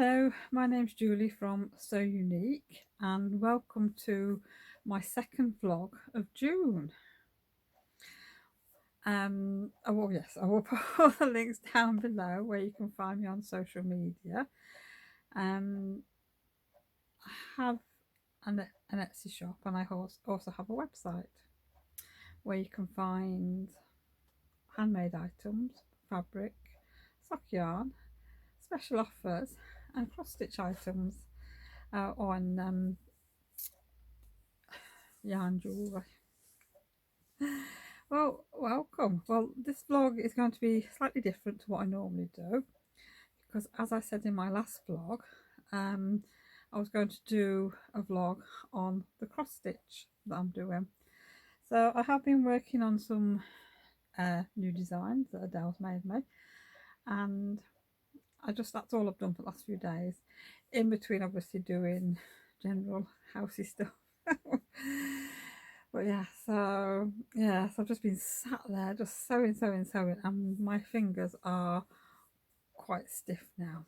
Hello, my name's Julie from Salessewunique and welcome to my second vlog of June. I will put all the links down below where you can find me on social media. I have an Etsy shop and I also have a website where you can find handmade items, fabric, sock yarn, special offers and cross stitch items on yarn jewellery. Well, welcome. Well, this vlog is going to be slightly different to what I normally do because, as I said in my last vlog, I was going to do a vlog on the cross stitch that I'm doing. So I have been working on some new designs that Adele's made me, and that's all I've done for the last few days, in between obviously doing general housey stuff. But so I've just been sat there just sewing, and my fingers are quite stiff now.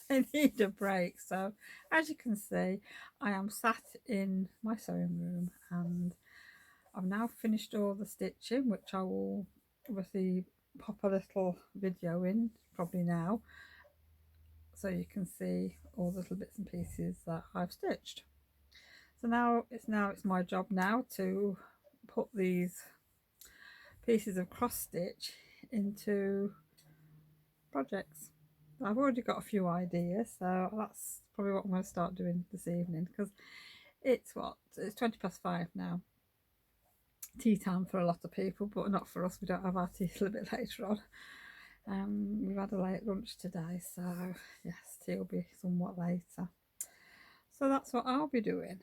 I need a break. So as you can see, I am sat in my sewing room and I've now finished all the stitching, which I will obviously pop a little video in probably now, so you can see all the little bits and pieces that I've stitched. So now it's my job now to put these pieces of cross stitch into projects. I've already got a few ideas, so that's probably what I'm going to start doing this evening, because it's 5:20 now. Tea time for a lot of people, but not for us. We don't have our tea till a bit later on. We've had a late lunch today, so yes, tea will be somewhat later. So that's what I'll be doing.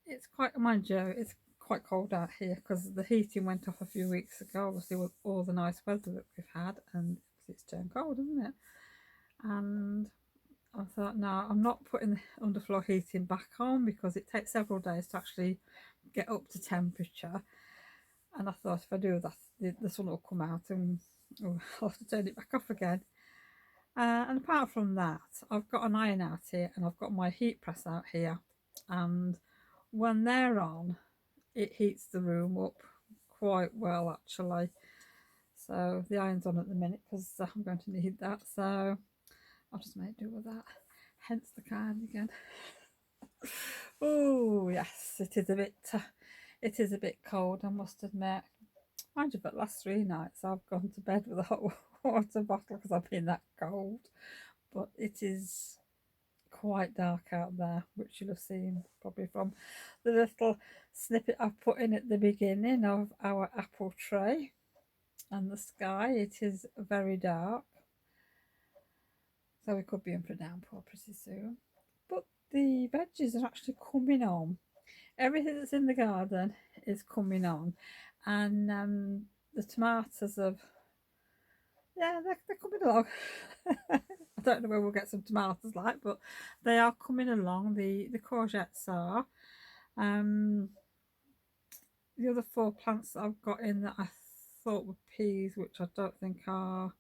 It's quite, mind you, it's quite cold out here because the heating went off a few weeks ago, obviously with all the nice weather that we've had, and it's turned cold, isn't it? And I thought, no, I'm not putting the underfloor heating back on because it takes several days to actually get up to temperature. And I thought, if I do that, the sun will come out and I'll have to turn it back off again. And apart from that, I've got an iron out here and I've got my heat press out here, and when they're on, it heats the room up quite well actually. So the iron's on at the minute because I'm going to need that, so I'll just make do with that, hence the cardigan. Oh yes, it is a bit cold, I must admit. Mind you, but last 3 nights I've gone to bed with a hot water bottle because I've been that cold. But it is quite dark out there, which you'll have seen probably from the little snippet I've put in at the beginning of our apple tray and the sky. It is very dark, so we could be in for a downpour pretty soon. But the veggies are actually coming on. Everything that's in the garden is coming on, and the tomatoes have, they're coming along. I don't know where we'll get some tomatoes like, but they are coming along. The courgettes are. The other 4 plants that I've got in that I thought were peas, which I don't think are,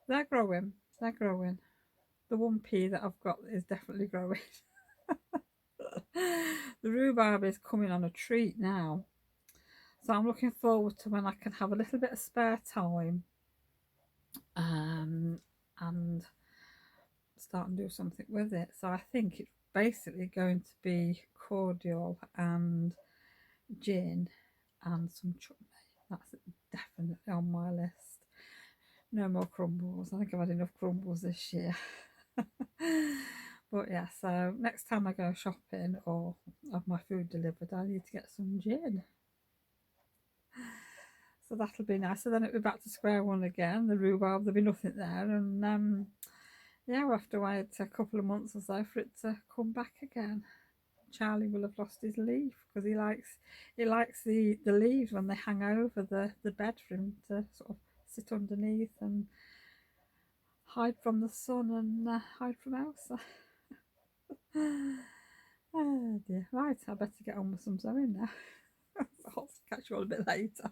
they're growing. The one pea that I've got is definitely growing. The rhubarb is coming on a treat now, so I'm looking forward to when I can have a little bit of spare time and start and do something with it. So I think it's basically going to be cordial and gin and some chutney. That's definitely on my list. No more crumbles. I think I've had enough crumbles this year. But yeah, so next time I go shopping or have my food delivered, I need to get some gin. So that'll be nice. So then it'll be back to square one again. The rhubarb, there'll be nothing there, and we'll have to wait a couple of months or so for it to come back again. Charlie will have lost his leaf because he likes the leaves when they hang over the bed for him to sort of sit underneath and hide from the sun and hide from Elsa. Oh dear. Right, I better get on with some sewing now. I'll catch you all a bit later.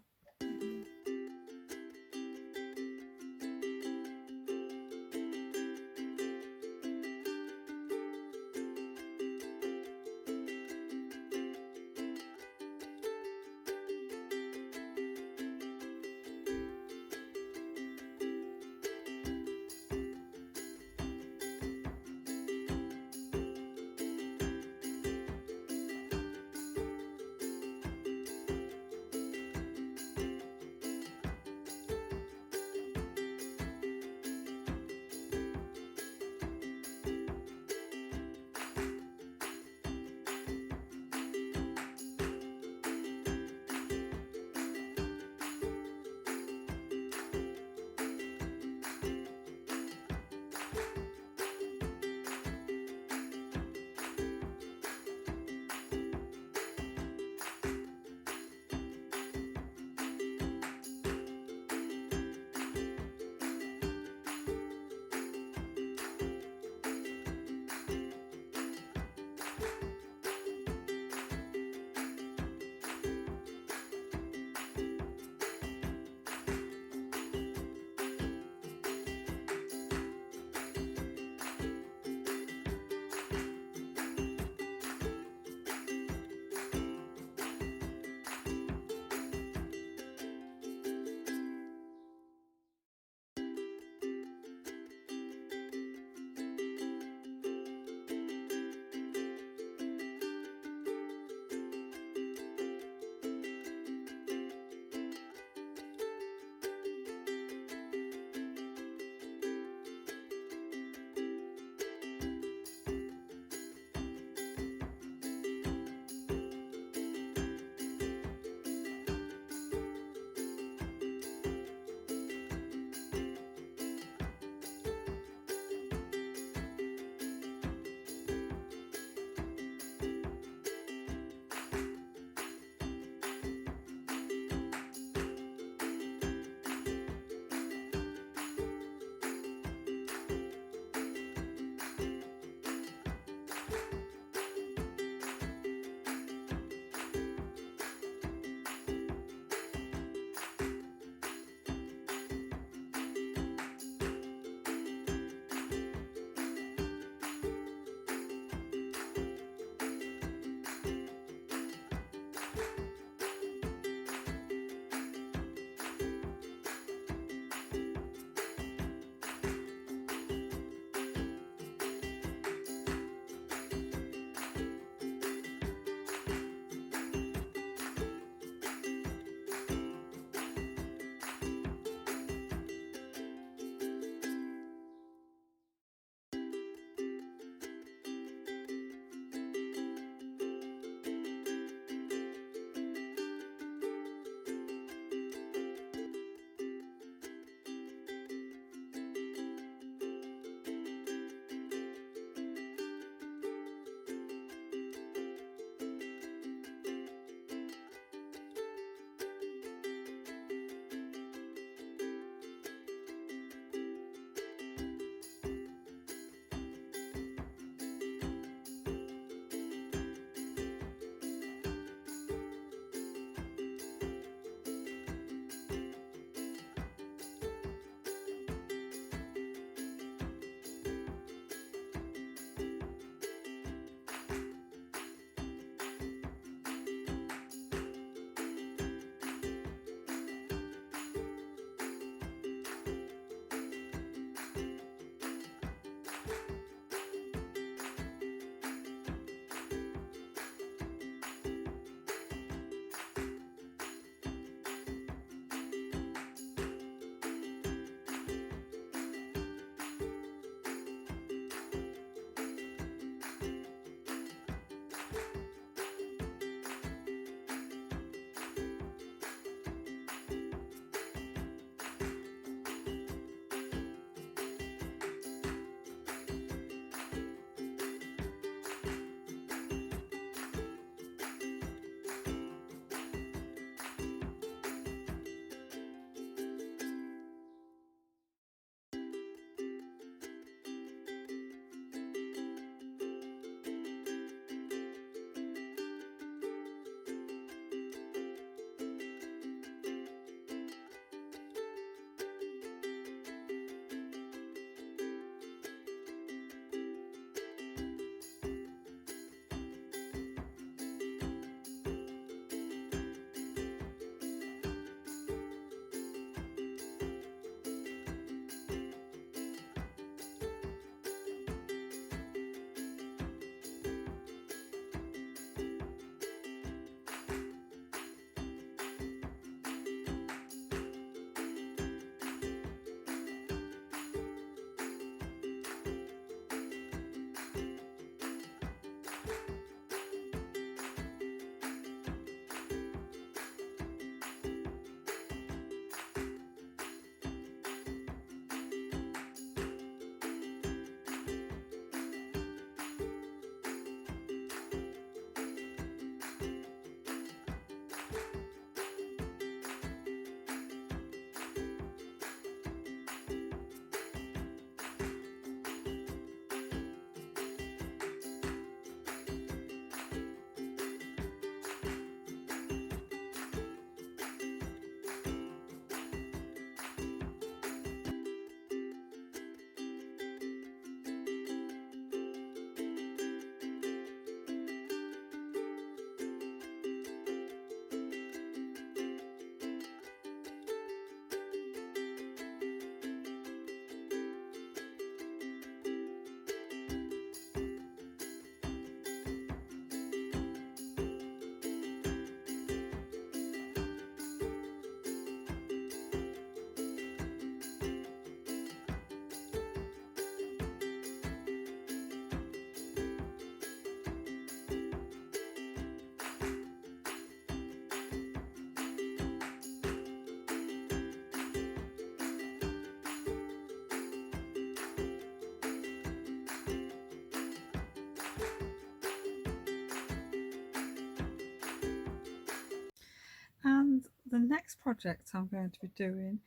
the next project I'm going to be doing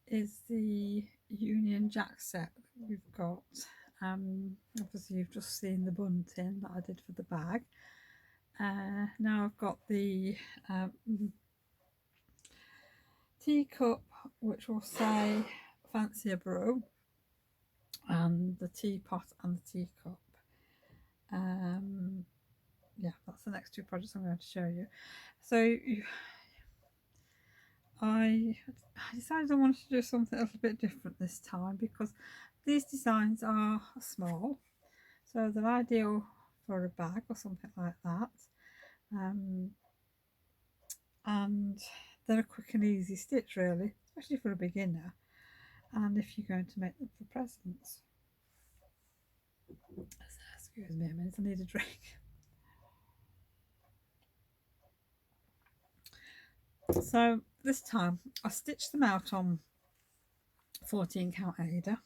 is the Union Jack set that we've got. Obviously you've just seen the bunting that I did for the bag. Now I've got the teacup, which will say fancy a brew, and the teapot and the teacup. Yeah, that's the next two projects I'm going to show you. So I decided I wanted to do something a little bit different this time, because these designs are small, so they're ideal for a bag or something like that, and they're a quick and easy stitch really, especially for a beginner, and if you're going to make them for presents. Excuse me a minute, I need a drink. So this time I stitched them out on 14 count Ada,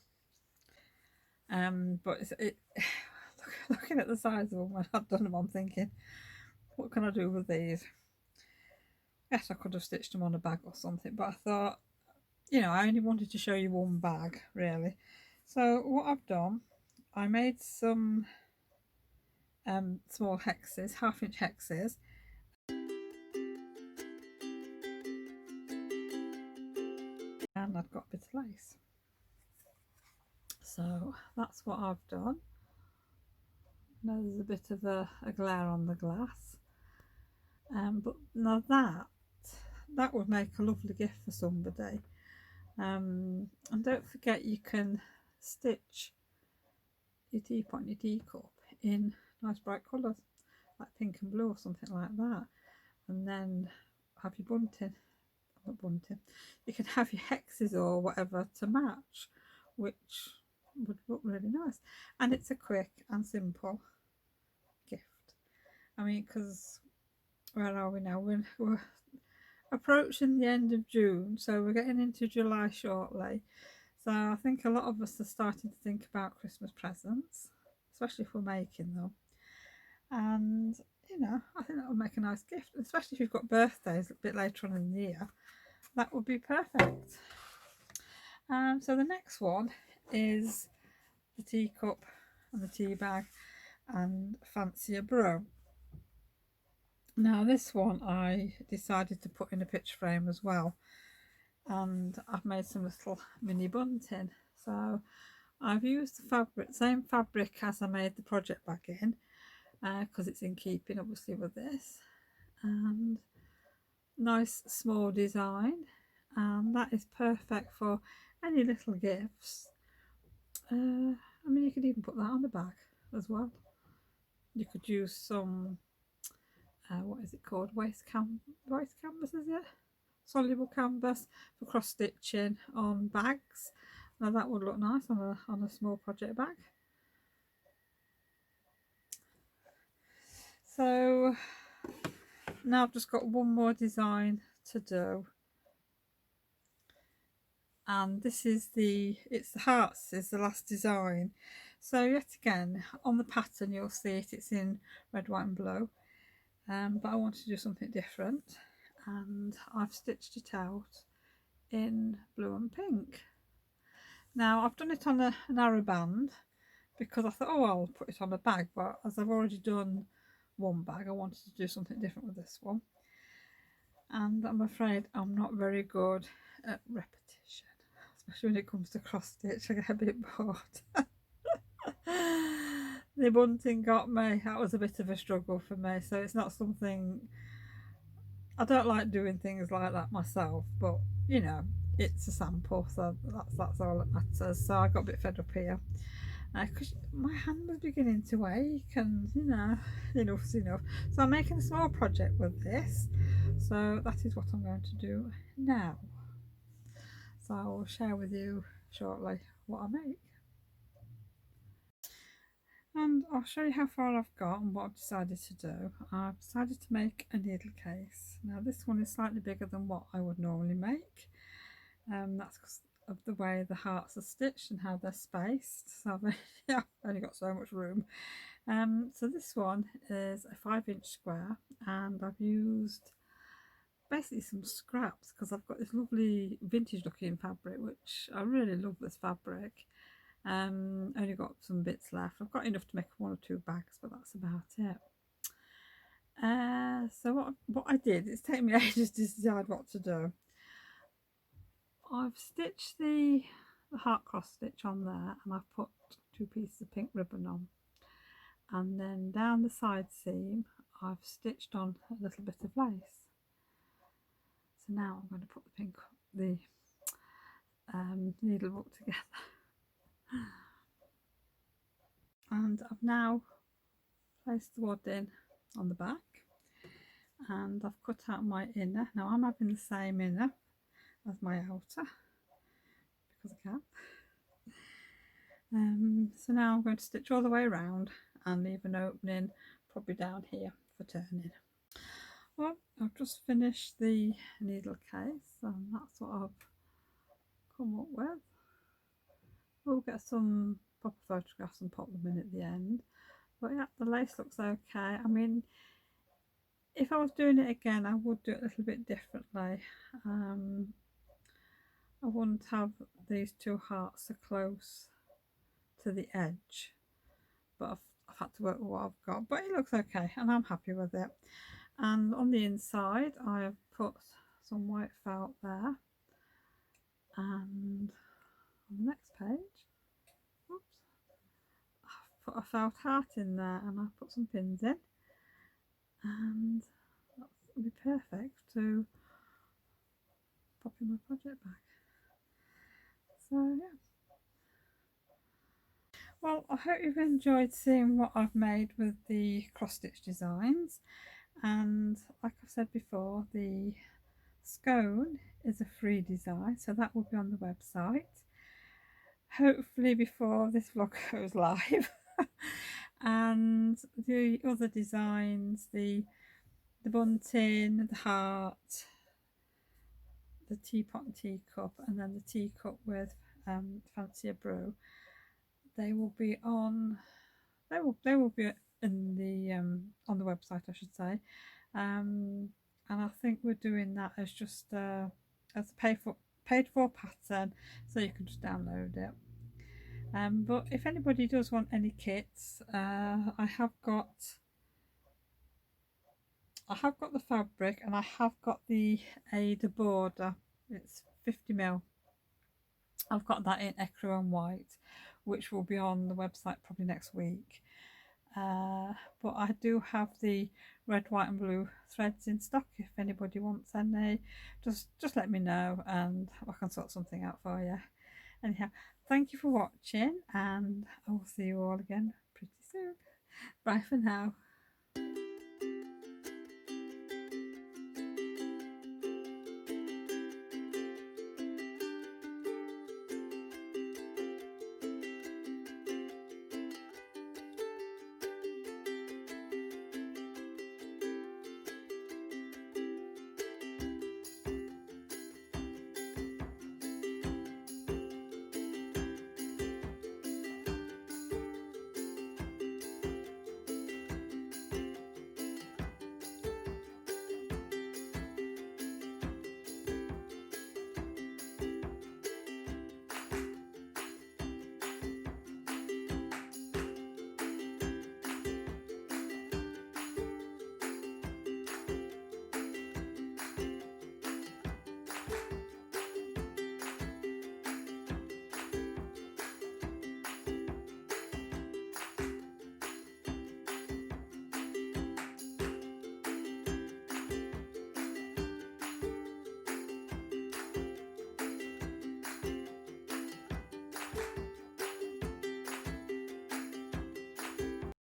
but looking at the size of them when I've done them, I'm thinking, what can I do with these? Yes, I could have stitched them on a bag or something, but I thought, you know, I only wanted to show you one bag really. So what I've done, I made some small hexes, 1/2 inch hexes, and I've got a bit of lace. So that's what I've done. Now there's a bit of a glare on the glass, but now that would make a lovely gift for somebody. And don't forget, you can stitch your teapot and your teacup in nice bright colours like pink and blue or something like that, and then have your bunting, not bunting, you can have your hexes or whatever to match, which would look really nice. And it's a quick and simple gift. I mean, because where are we now? We're approaching the end of June, so we're getting into July shortly. So I think a lot of us are starting to think about Christmas presents, especially if we're making them. And you know, I think that would make a nice gift, especially if you've got birthdays a bit later on in the year. That would be perfect. So the next one is the teacup and the tea bag and fancy a brew. Now this one I decided to put in a picture frame as well, and I've made some little mini bunting. So I've used the fabric, same fabric as I made the project bag in, because it's in keeping obviously with this, and nice small design, and that is perfect for any little gifts. I mean, you could even put that on the bag as well. You could use some what is it called, waste canvas, is it? Soluble canvas for cross stitching on bags. Now that would look nice on a small project bag. So now I've just got one more design to do, and this is it's the hearts is the last design. So yet again on the pattern you'll see it's in red, white and blue, but I wanted to do something different, and I've stitched it out in blue and pink. Now I've done it on a narrow band because I thought, oh, I'll put it on a bag, but as I've already done one bag, I wanted to do something different with this one, and I'm afraid I'm not very good at repetition, especially when it comes to cross stitch. I get a bit bored. The bunting got me. That was a bit of a struggle for me, so it's not something, I don't like doing things like that myself, but you know, it's a sample, so that's all that matters. So I got a bit fed up here because my hand was beginning to ache, and you know, enough's enough. So I'm making a small project with this, so that is what I'm going to do now. So I will share with you shortly what I make, and I'll show you how far I've got and what I've decided to do. I've decided to make a needle case. Now this one is slightly bigger than what I would normally make, that's because of the way the hearts are stitched and how they're spaced, so I've only got so much room. So this one is a 5-inch square, and I've used basically some scraps because I've got this lovely vintage looking fabric, which I really love this fabric. Only got some bits left. I've got enough to make 1 or 2 bags, but that's about it. So what I did, it's taken me ages to decide what to do. I've stitched the heart cross stitch on there, and I've put 2 pieces of pink ribbon on, and then down the side seam I've stitched on a little bit of lace. So now I'm going to put the needlebook together. And I've now placed the wad in on the back, and I've cut out my inner. Now I'm having the same inner as my outer because I can. So now I'm going to stitch all the way around and leave an opening probably down here for turning. Well, I've just finished the needle case, and that's what I've come up with. We'll get some proper photographs and pop them in at the end. But yeah, the lace looks okay. I mean, if I was doing it again, I would do it a little bit differently. I wouldn't have these 2 hearts so close to the edge, but I've had to work with what I've got. But it looks okay, and I'm happy with it. And on the inside, I have put some white felt there, and on the next page, oops, I've put a felt heart in there, and I've put some pins in, and that'll be perfect to pop in my project bag. So yeah. Well, I hope you've enjoyed seeing what I've made with the cross stitch designs, and like I've said before, the scone is a free design, so that will be on the website hopefully before this vlog goes live. And the other designs, the bunting, the heart, the teapot and teacup, and then the teacup with fancier brew, they will be on they will be in the on the website, I should say. And I think we're doing that as just as a paid for pattern, so you can just download it. But if anybody does want any kits, I have got the fabric, and I have got the Ada border. It's 50mm. I've got that in ecru and white, which will be on the website probably next week. But I do have the red, white and blue threads in stock. If anybody wants any, just let me know and I can sort something out for you. Anyhow, thank you for watching, and I will see you all again pretty soon. Bye for now.